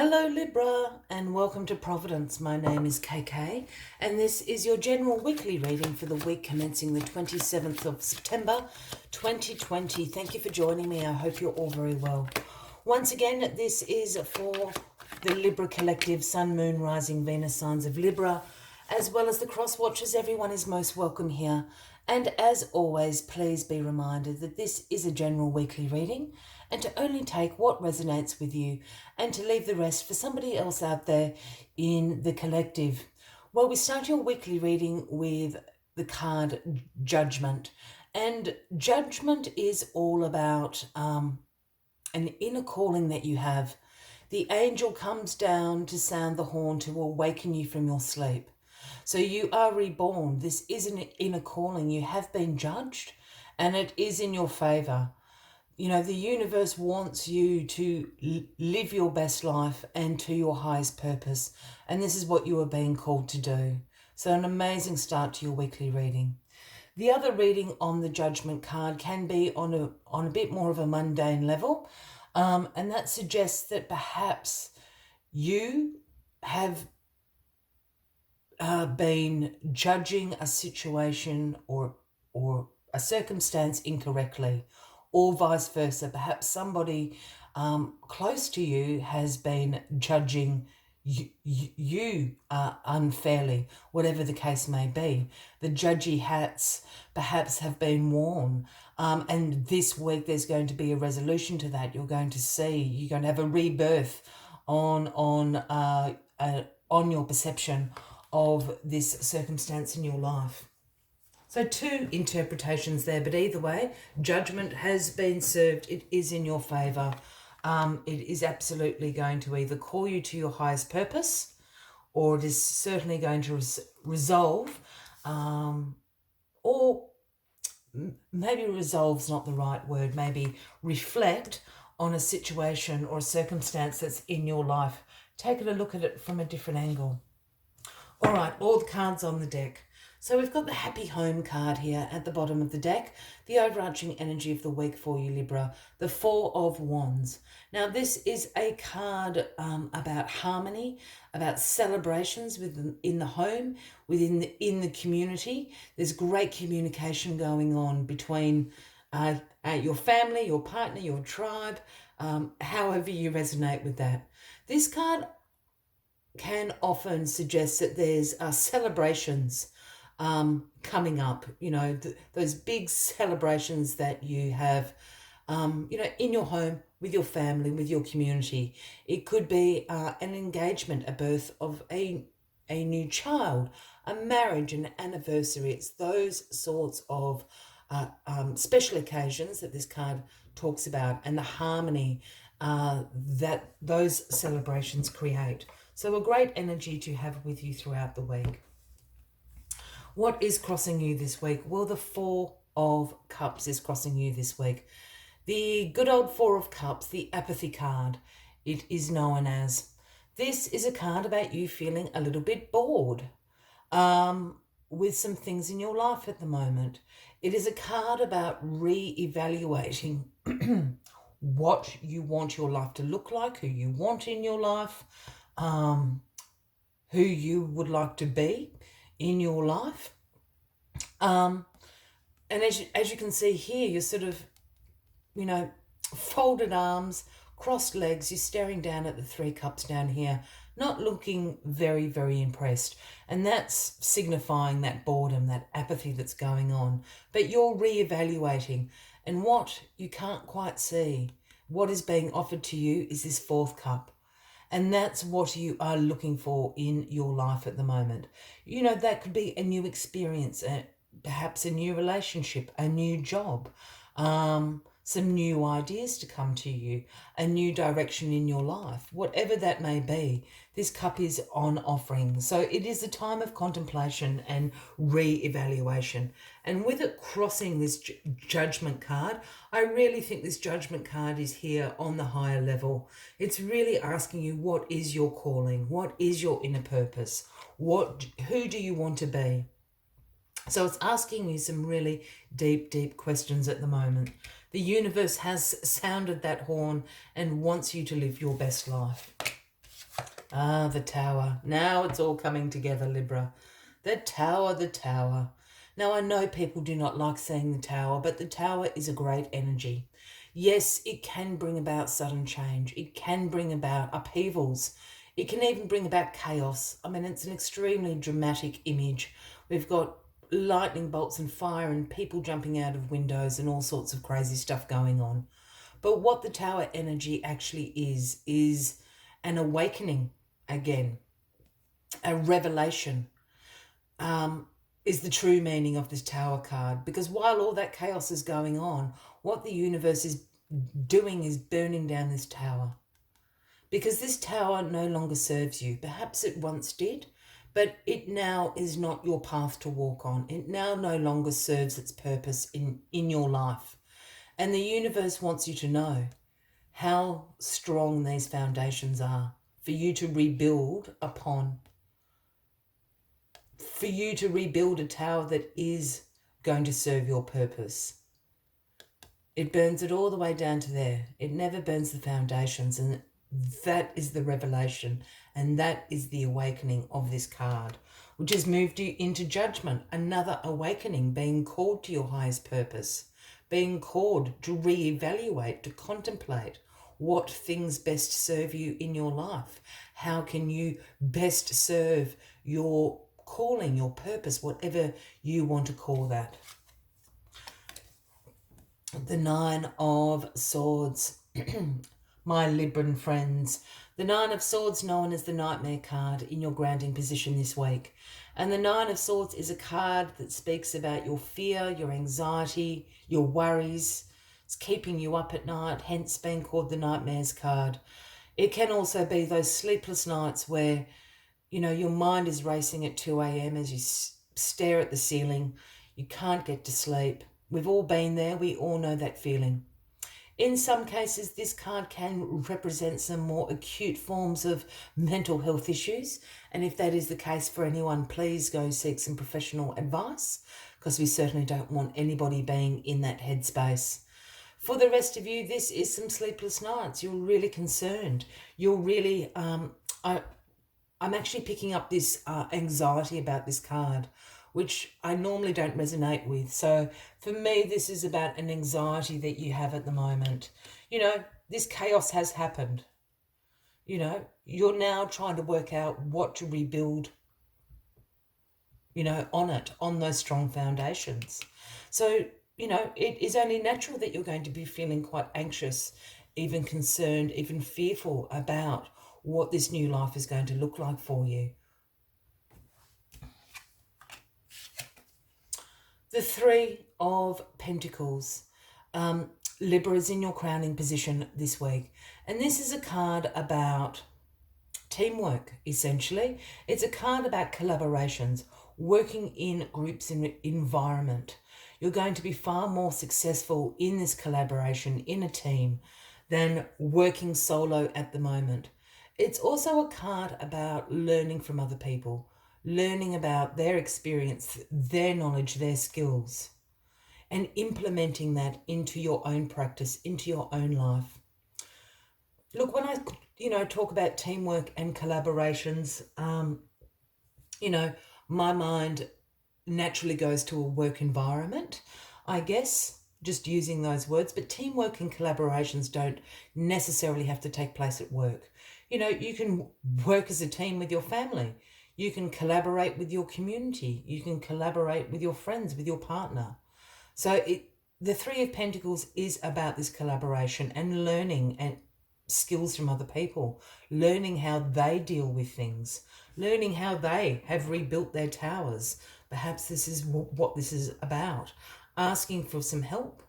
Hello Libra and welcome to Providence. My name is KK and this is your general weekly reading for the week commencing the 27th of September 2020. Thank you for joining me. I hope you're all very well. Once again, this is for the Libra collective, Sun, Moon, Rising, Venus signs of Libra, as well as the cross watchers. Everyone is most welcome here. And as always, please be reminded that this is a general weekly reading and to only take what resonates with you and to leave the rest for somebody else out there in the collective. Well, we start your weekly reading with the card Judgment. And Judgment is all about an inner calling that you have. The angel comes down to sound the horn to awaken you from your sleep. So you are reborn. This is an inner calling. You have been judged and it is in your favor. You know, the universe wants you to live your best life and to your highest purpose. And this is what you are being called to do. So an amazing start to your weekly reading. The other reading on the Judgment card can be on a bit more of a mundane level. And that suggests that perhaps you have been judging a situation or a circumstance incorrectly, or vice versa. Perhaps somebody close to you has been judging you unfairly, whatever the case may be. The judgy hats perhaps have been worn, and this week there's going to be a resolution to that. You're going to have a rebirth on your perception of this circumstance in your life. So two interpretations there, but either way, judgment has been served. It is in your favor. It is absolutely going to either call you to your highest purpose, or it is certainly going to resolve, or maybe resolve's not the right word, maybe reflect on a situation or a circumstance that's in your life. Take a look at it from a different angle. All right, all the cards on the deck. So we've got the Happy Home card here at the bottom of the deck, the overarching energy of the week for you, Libra, the Four of Wands. Now, this is a card about harmony, about celebrations in the home, in the community. There's great communication going on between your family, your partner, your tribe, however you resonate with that. This card can often suggest that there's celebrations coming up, those big celebrations that you have, in your home, with your family, with your community. It could be an engagement, a birth of a new child, a marriage, an anniversary. It's those sorts of special occasions that this card talks about, and the harmony that those celebrations create. So a great energy to have with you throughout the week. What is crossing you this week? Well, the Four of Cups is crossing you this week. The good old Four of Cups, the apathy card, it is known as. This is a card about you feeling a little bit bored with some things in your life at the moment. It is a card about re-evaluating what you want your life to look like, who you want in your life, who you would like to be in your life. And as you can see here, you're sort of, folded arms, crossed legs, you're staring down at the Three Cups down here, not looking very, very impressed. And that's signifying that boredom, that apathy that's going on. But you're re-evaluating, and what you can't quite see, what is being offered to you is this Fourth Cup. And that's what you are looking for in your life at the moment. That could be a new experience, perhaps a new relationship, a new job, some new ideas to come to you, a new direction in your life. Whatever that may be, this cup is on offering. So it is a time of contemplation and re-evaluation. And with it crossing this Judgment card, I really think this Judgment card is here on the higher level. It's really asking you, what is your calling? What is your inner purpose? Who do you want to be? So it's asking you some really deep, deep questions at the moment. The universe has sounded that horn and wants you to live your best life. Ah, the tower. Now it's all coming together, Libra. The tower, the tower. Now I know people do not like saying the tower, but the tower is a great energy. Yes, it can bring about sudden change. It can bring about upheavals. It can even bring about chaos. I mean, it's an extremely dramatic image. We've got lightning bolts and fire and people jumping out of windows and all sorts of crazy stuff going on. But what the tower energy actually is an awakening again, a revelation, is the true meaning of this tower card. Because while all that chaos is going on, what the universe is doing is burning down this tower. Because this tower no longer serves you. Perhaps it once did, but it now is not your path to walk on. It now no longer serves its purpose in your life. And the universe wants you to know how strong these foundations are for you to rebuild upon, for you to rebuild a tower that is going to serve your purpose. It burns it all the way down to there. It never burns the foundations, and that is the revelation, and that is the awakening of this card, which has moved you into judgment, another awakening, being called to your highest purpose, being called to reevaluate, to contemplate what things best serve you in your life. How can you best serve your calling, your purpose, whatever you want to call that. The Nine of Swords. My Libran friends, the Nine of Swords, known as the Nightmare card in your grounding position this week. And the Nine of Swords is a card that speaks about your fear, your anxiety, your worries. It's keeping you up at night, hence being called the Nightmares card. It can also be those sleepless nights where, you know, your mind is racing at 2 a.m. as you stare at the ceiling. You can't get to sleep. We've all been there. We all know that feeling. In some cases, this card can represent some more acute forms of mental health issues. And if that is the case for anyone, please go seek some professional advice, because we certainly don't want anybody being in that headspace. For the rest of you, this is some sleepless nights. You're really concerned. You're really, I'm actually picking up this anxiety about this card, which I normally don't resonate with. So for me, this is about an anxiety that you have at the moment. You know, this chaos has happened. You know, you're now trying to work out what to rebuild, you know, on those strong foundations. So, you know, it is only natural that you're going to be feeling quite anxious, even concerned, even fearful about what this new life is going to look like for you. The Three of Pentacles. Libra is in your crowning position this week. And this is a card about teamwork, essentially. It's a card about collaborations, working in groups and environment. You're going to be far more successful in this collaboration in a team than working solo at the moment. It's also a card about learning from other people, learning about their experience, their knowledge, their skills, and implementing that into your own practice, into your own life. Look, when I, talk about teamwork and collaborations, my mind naturally goes to a work environment, I guess, just using those words. But teamwork and collaborations don't necessarily have to take place at work. You know, you can work as a team with your family. You can collaborate with your community. You can collaborate with your friends, with your partner. So the Three of Pentacles is about this collaboration and learning and skills from other people, learning how they deal with things, learning how they have rebuilt their towers. Perhaps this is what this is about, asking for some help.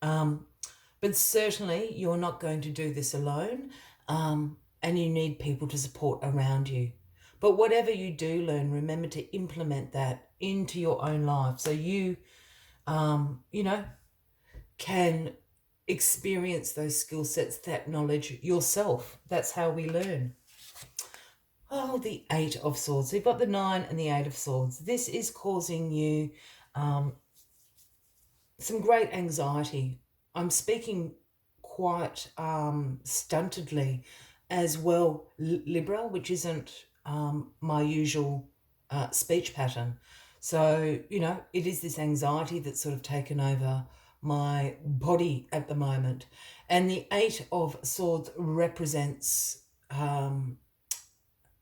But certainly you're not going to do this alone, and you need people to support around you. But whatever you do learn, remember to implement that into your own life so you, can experience those skill sets, that knowledge yourself. That's how we learn. Oh, the Eight of Swords. So you've got the Nine and the Eight of Swords. This is causing you some great anxiety. I'm speaking quite stuntedly as well, Libra, which isn't my usual speech pattern. So, it is this anxiety that's sort of taken over my body at the moment. And the Eight of Swords represents the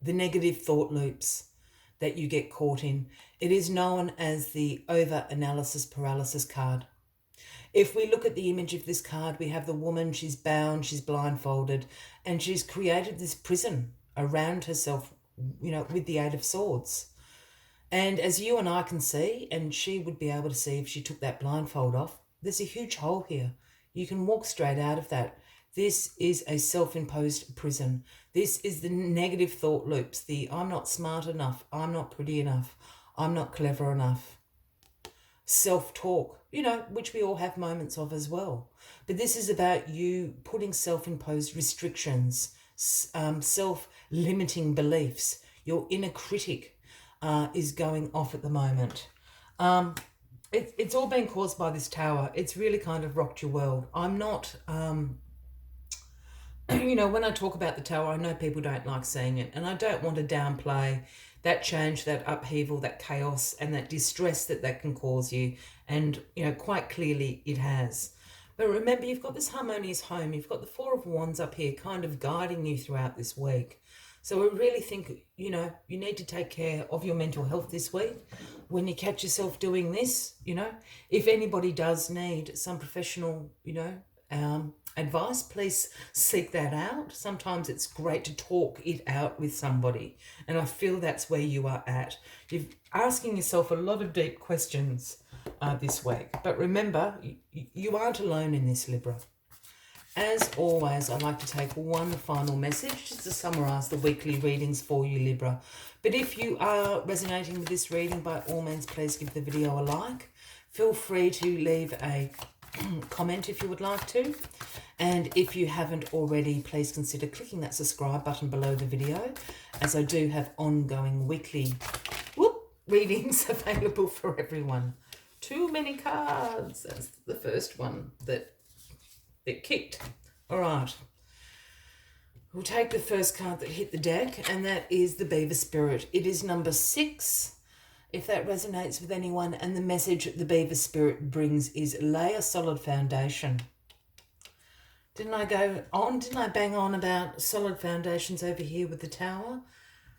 negative thought loops that you get caught in. It is known as the over-analysis paralysis card. If we look at the image of this card, we have the woman, she's bound, she's blindfolded, and she's created this prison around herself, with the Eight of Swords. And as you and I can see, and she would be able to see if she took that blindfold off, there's a huge hole here. You can walk straight out of that. This is a self-imposed prison. This is the negative thought loops, the I'm not smart enough, I'm not pretty enough, I'm not clever enough. Self-talk, which we all have moments of as well. But this is about you putting self-imposed restrictions, self-limiting beliefs. Your inner critic is going off at the moment. It's all been caused by this tower. It's really kind of rocked your world. I'm not, when I talk about the tower, I know people don't like seeing it, and I don't want to downplay that change, that upheaval, that chaos, and that distress that can cause you. And, quite clearly it has. But remember, you've got this harmonious home. You've got the Four of Wands up here kind of guiding you throughout this week. So I really think, you need to take care of your mental health this week. When you catch yourself doing this, if anybody does need some professional, advice, please seek that out. Sometimes it's great to talk it out with somebody. And I feel that's where you are at. You're asking yourself a lot of deep questions this week. But remember, you aren't alone in this, Libra. As always, I'd like to take one final message just to summarise the weekly readings for you, Libra. But if you are resonating with this reading, by all means, please give the video a like. Feel free to leave a comment if you would like to. And if you haven't already, please consider clicking that subscribe button below the video, as I do have ongoing weekly readings available for everyone. Too many cards. That's the first one that kicked. All right. We'll take the first card that hit the deck, and that is the Beaver Spirit. It is number 6, if that resonates with anyone. And the message the Beaver Spirit brings is lay a solid foundation. Didn't I bang on about solid foundations over here with the tower?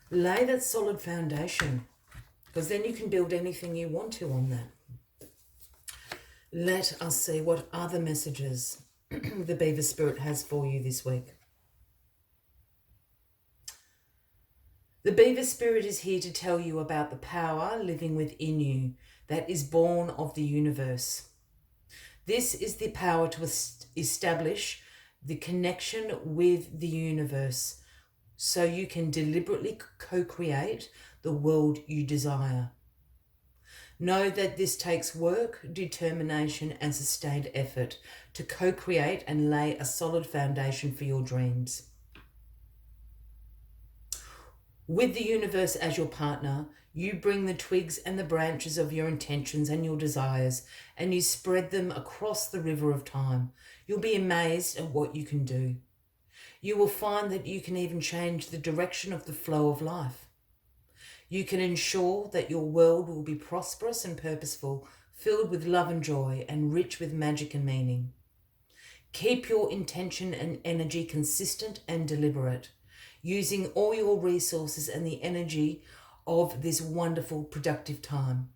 Lay that solid foundation, because then you can build anything you want to on that. Let us see what other messages the Beaver Spirit has for you this week. The Beaver Spirit is here to tell you about the power living within you that is born of the universe. This is the power to establish the connection with the universe so you can deliberately co-create the world you desire. Know that this takes work, determination, and sustained effort to co-create and lay a solid foundation for your dreams. With the universe as your partner, you bring the twigs and the branches of your intentions and your desires, and you spread them across the river of time. You'll be amazed at what you can do. You will find that you can even change the direction of the flow of life. You can ensure that your world will be prosperous and purposeful, filled with love and joy, and rich with magic and meaning. Keep your intention and energy consistent and deliberate, using all your resources and the energy of this wonderful, productive time.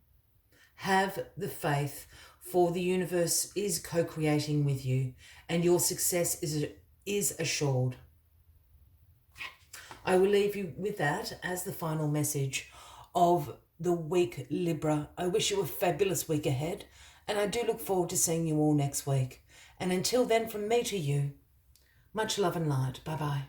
Have the faith, for the universe is co-creating with you, and your success is assured. I will leave you with that as the final message of the week, Libra. I wish you a fabulous week ahead, and I do look forward to seeing you all next week. And until then, from me to you, much love and light. Bye-bye.